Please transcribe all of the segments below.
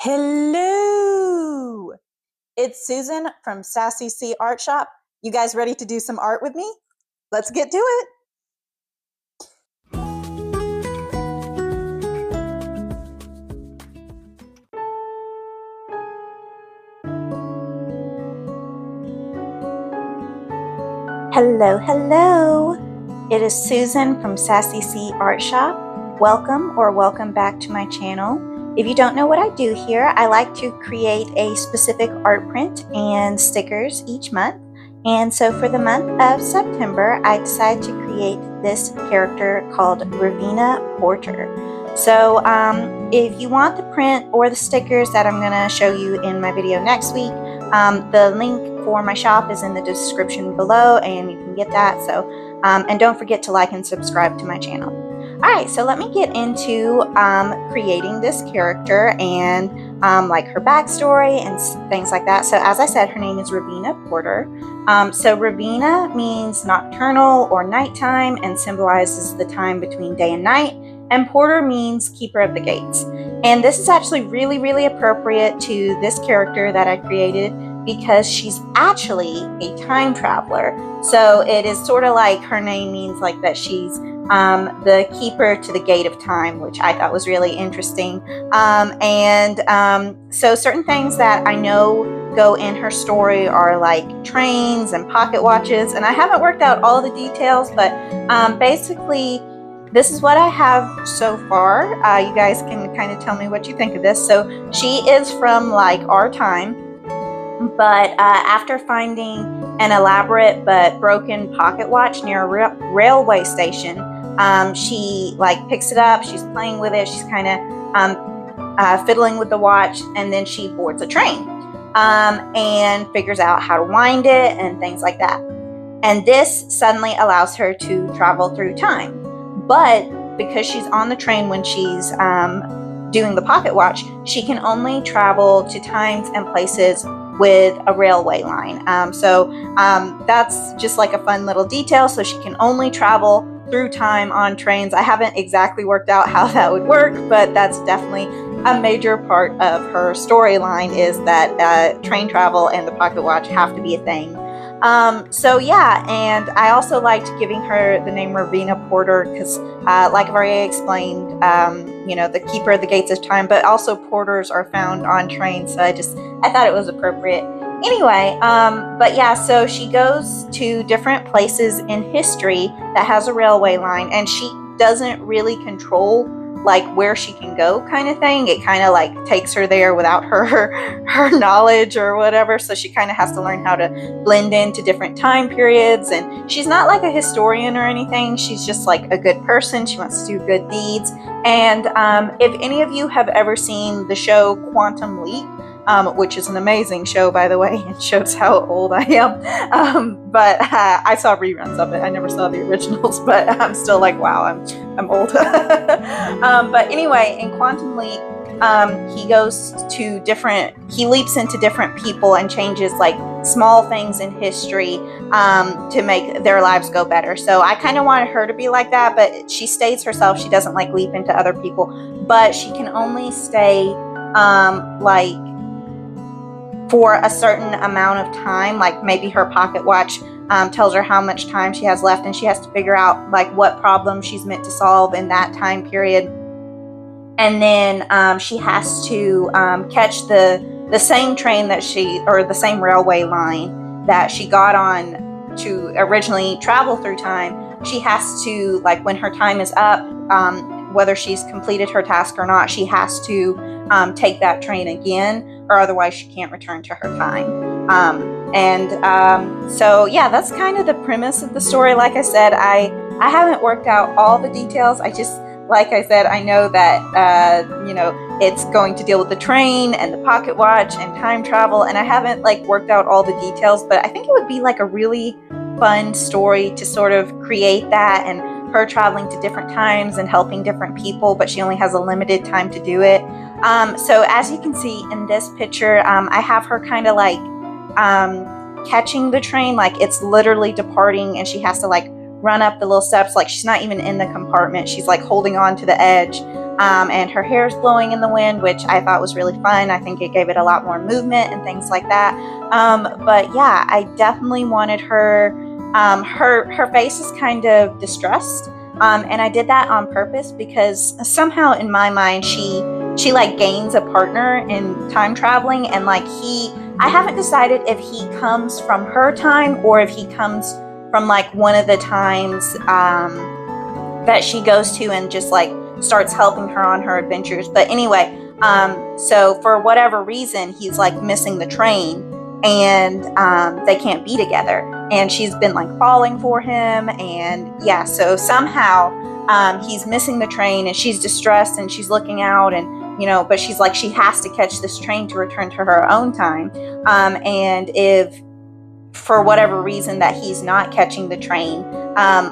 Hello! It's Susan from Sassy C Art Shop. You guys ready to do some art with me? Let's get to it! Hello! It is Susan from Sassy C Art Shop. Welcome back to my channel. If you don't know what I do here, I like to create a specific art print and stickers each month. And so for the month of September, I decided to create this character called Ravina Porter. So if you want the print or the stickers that I'm going to show you in my video next week, the link for my shop is in the description below and you can get that. So and don't forget to like and subscribe to my channel. Alright, so let me get into creating this character and like her backstory and things like that. So as I said, her name is Ravina Porter. So Ravina means nocturnal or nighttime and symbolizes the time between day and night. And Porter means keeper of the gates. And this is actually really appropriate to this character that I created because she's actually a time traveler. So it is sort of like her name means like that she's the keeper to the gate of time, which I thought was really interesting. So certain things that I know go in her story are like trains and pocket watches, and I haven't worked out all the details, but basically this is what I have so far. You guys can kind of tell me what you think of this. So she is from like our time, but after finding an elaborate but broken pocket watch near a railway station, she like picks it up, she's playing with it, she's kind of fiddling with the watch, and then she boards a train and figures out how to wind it and things like that. And this suddenly allows her to travel through time. But because she's on the train when she's doing the pocket watch, she can only travel to times and places with a railway line. That's just like a fun little detail. So she can only travel through time on trains. I haven't exactly worked out how that would work, but that's definitely a major part of her storyline, is that train travel and the pocket watch have to be a thing. So yeah, and I also liked giving her the name Ravina Porter because like I've already explained, you know, the keeper of the gates of time, but also porters are found on trains, so I thought it was appropriate. Anyway, but yeah, so she goes to different places in history that has a railway line, and she doesn't really control like where she can go, kind of thing. It kind of like takes her there without her knowledge or whatever, so she kind of has to learn how to blend into different time periods. And she's not like a historian or anything, she's just like a good person. She wants to do good deeds. And if any of you have ever seen the show Quantum Leap, which is an amazing show, by the way, it shows how old I am. But I saw reruns of it. I never saw the originals, but I'm still like, wow, I'm old. But anyway, in Quantum Leap, he leaps into different people and changes like small things in history to make their lives go better. So I kind of wanted her to be like that, but she stays herself. She doesn't like leap into other people, but she can only stay like for a certain amount of time. Like maybe her pocket watch tells her how much time she has left, and she has to figure out like what problem she's meant to solve in that time period. And then she has to catch the same train that the same railway line that she got on to originally travel through time. She has to, like when her time is up, whether she's completed her task or not, she has to take that train again, or otherwise she can't return to her time. So yeah, that's kind of the premise of the story. Like I said, I haven't worked out all the details. Like I said, I know that you know, it's going to deal with the train and the pocket watch and time travel, and I haven't like worked out all the details, but I think it would be like a really fun story to sort of create that, and her traveling to different times and helping different people, but she only has a limited time to do it. So as you can see in this picture, I have her kind of like catching the train, like it's literally departing, and she has to like run up the little steps, like she's not even in the compartment, she's like holding on to the edge. and her hair's blowing in the wind, which I thought was really fun. I think it gave it a lot more movement and things like that. But yeah, I definitely wanted her, her face is kind of distressed. And I did that on purpose because somehow in my mind, she like gains a partner in time traveling, and like I haven't decided if he comes from her time or if he comes from like one of the times that she goes to and just like starts helping her on her adventures. But anyway, so for whatever reason, he's like missing the train, and they can't be together. And she's been like falling for him, and yeah, so somehow he's missing the train, and she's distressed, and she's looking out, and you know, but she's like, she has to catch this train to return to her own time. And if for whatever reason that he's not catching the train,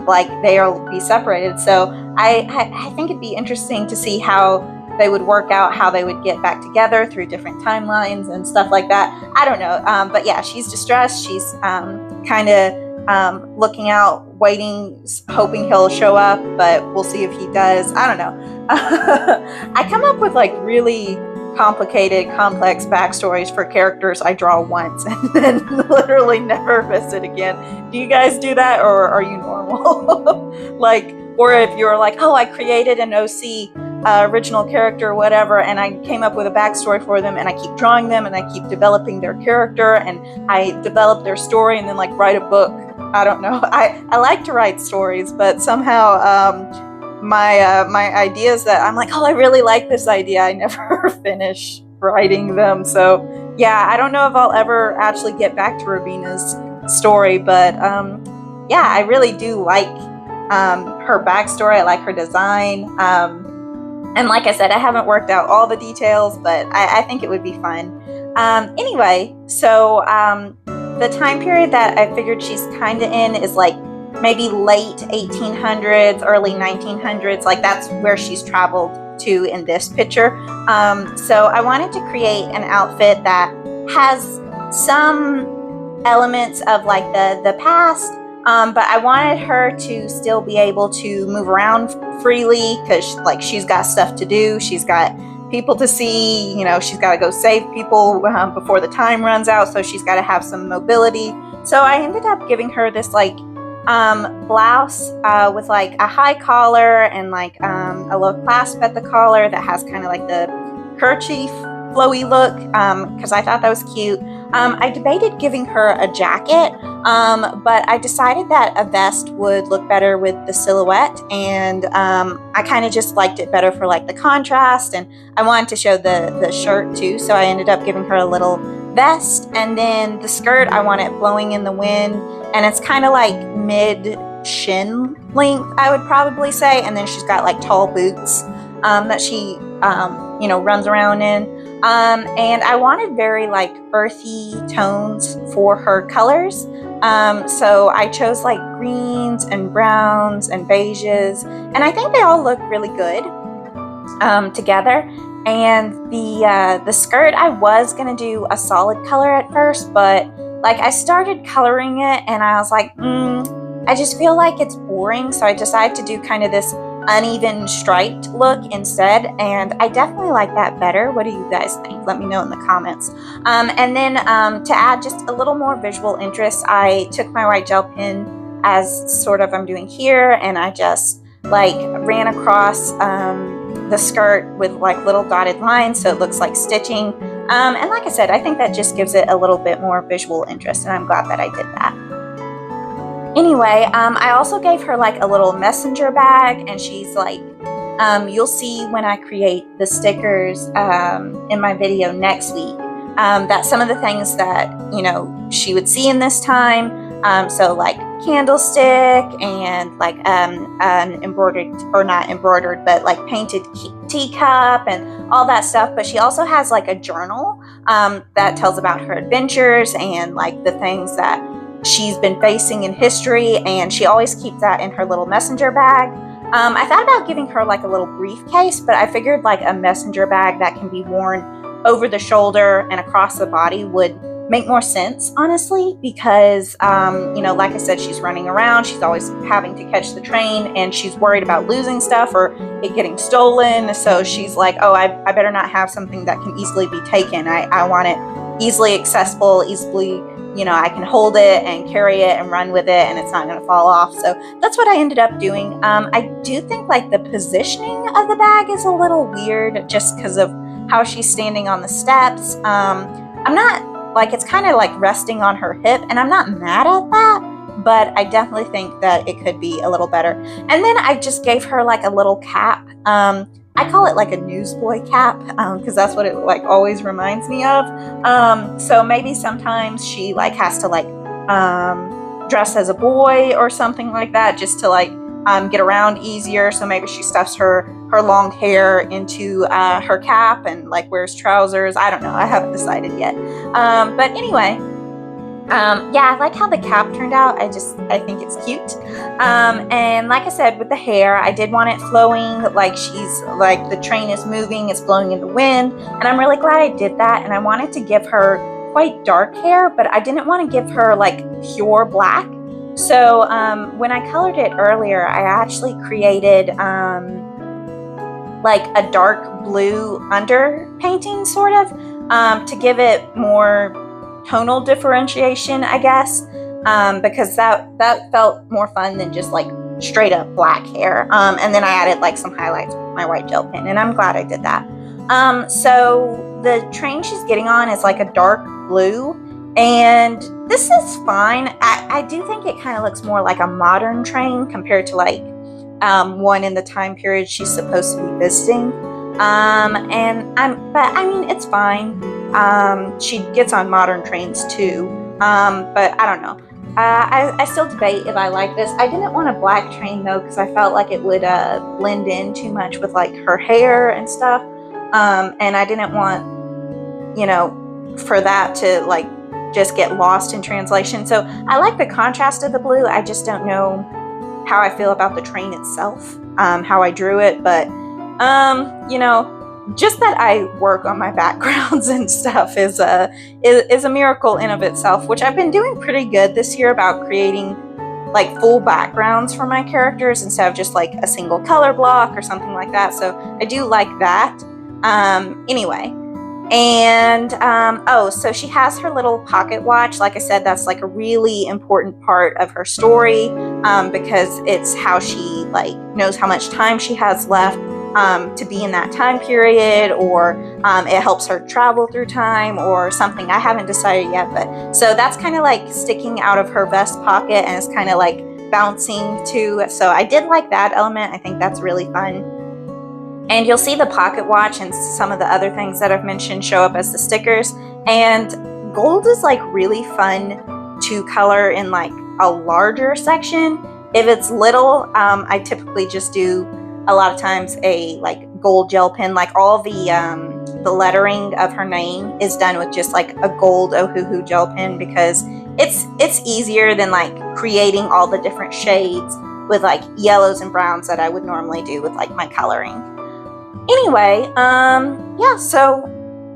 like they'll be separated. So I think it'd be interesting to see how they would work out, how they would get back together through different timelines and stuff like that. I don't know. But yeah, she's distressed. She's kind of looking out, waiting, hoping he'll show up, but we'll see if he does. I don't know. I come up with like really complicated, complex backstories for characters I draw once and then literally never visit again. Do you guys do that, or are you normal? Like, or if you're like, oh, I created an OC original character or whatever, and I came up with a backstory for them, and I keep drawing them, and I keep developing their character, and I develop their story, and then like write a book. I don't know. I like to write stories, but somehow my ideas that I'm like, oh, I really like this idea, I never finish writing them. So yeah, I don't know if I'll ever actually get back to Ravina's story, but yeah, I really do like her backstory. I like her design. And like I said, I haven't worked out all the details, but I think it would be fun. Anyway, so the time period that I figured she's kind of in is like maybe late 1800s, early 1900s. Like that's where she's traveled to in this picture. So I wanted to create an outfit that has some elements of like the past, but I wanted her to still be able to move around freely because like she's got stuff to do. She's got people to see, you know, she's got to go save people before the time runs out. So she's got to have some mobility. So I ended up giving her this like blouse with like a high collar and like a low clasp at the collar that has kind of like the kerchief flowy look, because I thought that was cute. I debated giving her a jacket, but I decided that a vest would look better with the silhouette, and I kind of just liked it better for like the contrast, and I wanted to show the shirt too, so I ended up giving her a little vest. And then the skirt, I want it blowing in the wind, and it's kind of like mid shin length, I would probably say, and then she's got like tall boots that she you know, runs around in. And I wanted very like earthy tones for her colors. So I chose like greens and browns and beiges, and I think they all look really good together. And the skirt, I was gonna do a solid color at first, but like I started coloring it and I was like, I just feel like it's boring. So I decided to do kind of this uneven striped look instead, and I definitely like that better. What do you guys think? Let me know in the comments. And then to add just a little more visual interest, I took my white gel pen, as sort of I'm doing here, and I just like ran across the skirt with like little dotted lines so it looks like stitching. And like I said, I think that just gives it a little bit more visual interest, and I'm glad that I did that. Anyway, I also gave her like a little messenger bag, and she's like, you'll see when I create the stickers in my video next week, that some of the things that, you know, she would see in this time, so like candlestick and like an embroidered, or not embroidered, but like painted teacup and all that stuff. But she also has like a journal that tells about her adventures and like the things that she's been facing in history, and she always keeps that in her little messenger bag. I thought about giving her like a little briefcase, but I figured like a messenger bag that can be worn over the shoulder and across the body would make more sense, honestly, because, you know, like I said, she's running around, she's always having to catch the train, and she's worried about losing stuff or it getting stolen. So she's like, oh, I better not have something that can easily be taken. I want it easily accessible, easily, you know, I can hold it and carry it and run with it and it's not going to fall off. So that's what I ended up doing. I do think like the positioning of the bag is a little weird just because of how she's standing on the steps. I'm not, like, it's kind of like resting on her hip, and I'm not mad at that, but I definitely think that it could be a little better. And then I just gave her like a little cap. I call it like a newsboy cap because that's what it like always reminds me of. So maybe sometimes she like has to like dress as a boy or something like that just to like get around easier. So maybe she stuffs her long hair into her cap and like wears trousers. I don't know. I haven't decided yet. But anyway, yeah, I like how the cap turned out. I think it's cute. And like I said, with the hair, I did want it flowing, like she's like the train is moving, it's blowing in the wind, and I'm really glad I did that. And I wanted to give her quite dark hair, but I didn't want to give her like pure black. So when I colored it earlier, I actually created like a dark blue underpainting sort of to give it more tonal differentiation, I guess, because that felt more fun than just like straight up black hair. And then I added like some highlights with my white gel pen, and I'm glad I did that. So the train she's getting on is like a dark blue, and this is fine. I do think it kind of looks more like a modern train compared to like one in the time period she's supposed to be visiting. But I mean, it's fine. She gets on modern trains too, but I don't know. I still debate if I like this. I didn't want a black train though, because I felt like it would blend in too much with like her hair and stuff, and I didn't want, you know, for that to like just get lost in translation. So I like the contrast of the blue. I just don't know how I feel about the train itself, how I drew it, but you know, just that I work on my backgrounds and stuff is a miracle in of itself, which I've been doing pretty good this year about creating like full backgrounds for my characters instead of just like a single color block or something like that. So I do like that. Anyway, and oh, so she has her little pocket watch. Like I said, that's like a really important part of her story because it's how she like knows how much time she has left to be in that time period, or it helps her travel through time or something. I haven't decided yet, but so that's kind of like sticking out of her vest pocket and it's kind of like bouncing too. So I did like that element. I think that's really fun. And you'll see the pocket watch and some of the other things that I've mentioned show up as the stickers. And gold is like really fun to color in like a larger section. If it's little, I typically just do a lot of times a like gold gel pen. Like all the lettering of her name is done with just like a gold Ohuhu gel pen because it's easier than like creating all the different shades with like yellows and browns that I would normally do with like my coloring. Anyway, yeah, so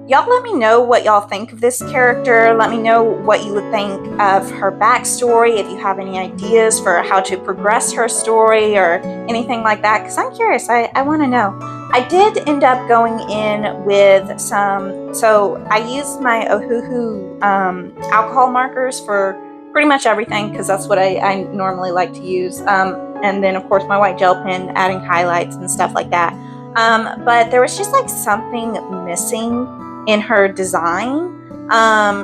y'all let me know what y'all think of this character. Let me know what you would think of her backstory, if you have any ideas for how to progress her story or anything like that, because I'm curious. I want to know. I did end up going in with some, so I used my Ohuhu alcohol markers for pretty much everything because that's what I normally like to use. And then, of course, my white gel pen, adding highlights and stuff like that. But there was just like something missing in her design.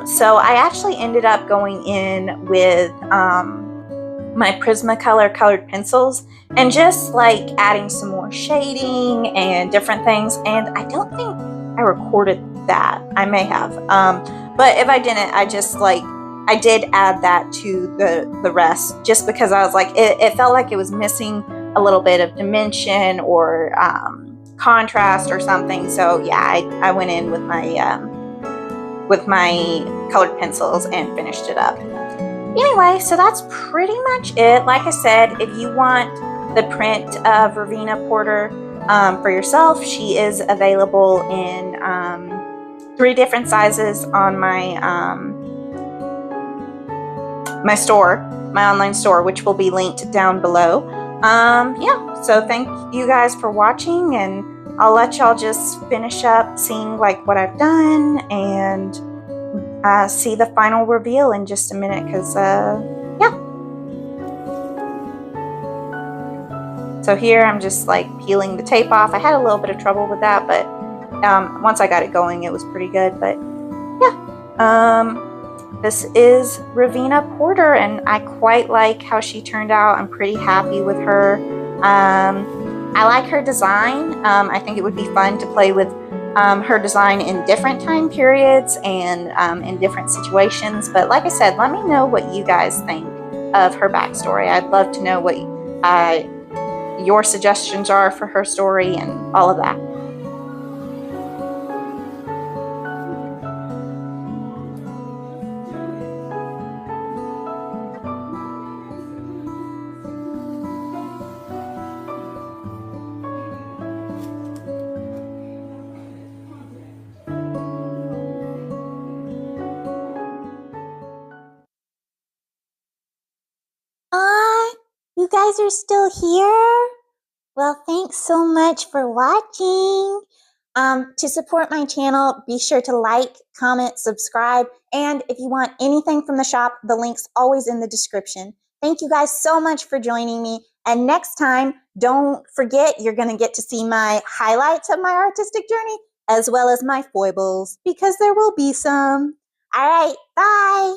So I actually ended up going in with my Prismacolor colored pencils and just like adding some more shading and different things. And I don't think I recorded that. I may have. But if I didn't, I did add that to the rest just because I was like, it felt like it was missing a little bit of dimension or contrast or something. So yeah, I went in with my colored pencils and finished it up. Anyway, so that's pretty much it. Like I said, if you want the print of Ravina Porter for yourself, she is available in 3 different sizes on my my store, my online store, which will be linked down below. Yeah, so thank you guys for watching, and I'll let y'all just finish up seeing like what I've done and see the final reveal in just a minute, because yeah. So here I'm just like peeling the tape off. I had a little bit of trouble with that, but once I got it going, it was pretty good. But yeah, this is Ravina Porter, and I quite like how she turned out. I'm pretty happy with her. I like her design. I think it would be fun to play with her design in different time periods and in different situations. But like I said, let me know what you guys think of her backstory. I'd love to know what your suggestions are for her story and all of that. You guys are still here? Well, thanks so much for watching. To support my channel, be sure to like, comment, subscribe, and if you want anything from the shop, the link's always in the description. Thank you guys so much for joining me. And next time, don't forget, you're going to get to see my highlights of my artistic journey, as well as my foibles, because there will be some. All right, bye.